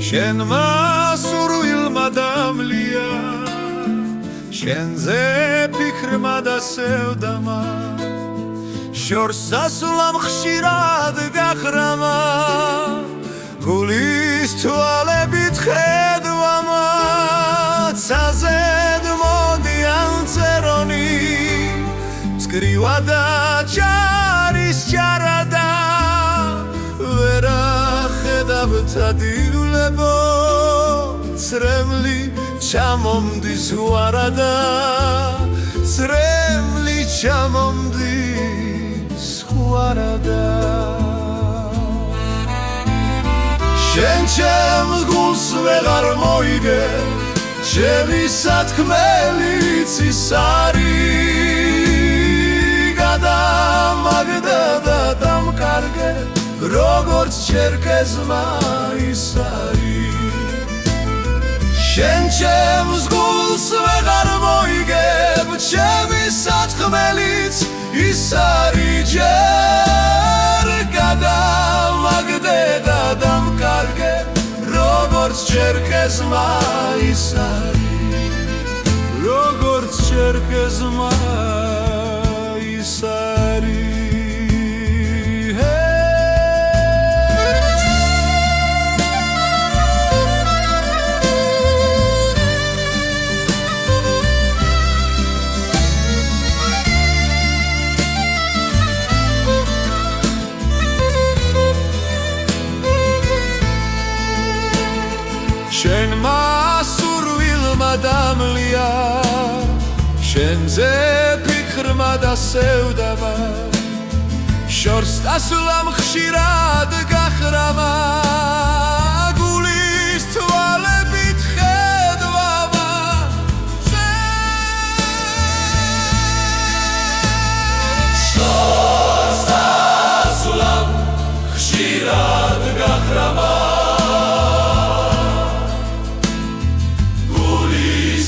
შენმა სურვილმა დამლია შენზე ფიქრმა და სევდამა შორს ასვლამ ხშირად გახრამა გულის თვალებით ხედვამა ცაზედ მოდიან წერონი მწკრივა და ჯარის ჯარადა ვერა ხედავთ ადილებო წრემლი ჩამომდის ვარადა წრემლი ჩამომდის ვარადა შენ ჩემს გულს ვეღარ მოიგე ჩემი სათქმელიც ის არის გადამაგდა და დამკარგე როგორც ჩერკეზმა ის არის შენ ჩემს გულს ვეღარ მოიგებ ჩემი სათქმელიც ის არის ჯერ გადამაგდე და დამკარგე როგორც ჩერკეზმა ის არის როგორც ჩერკეზმა ის არის შენმა სურვილმა დამლია შენზე ფიქრმა და სევდამა შორს დასვლამ ხშირად გახრამა გულის თვალებით ხედვამა შორს დასვლამ ხშირად გახრამა gulis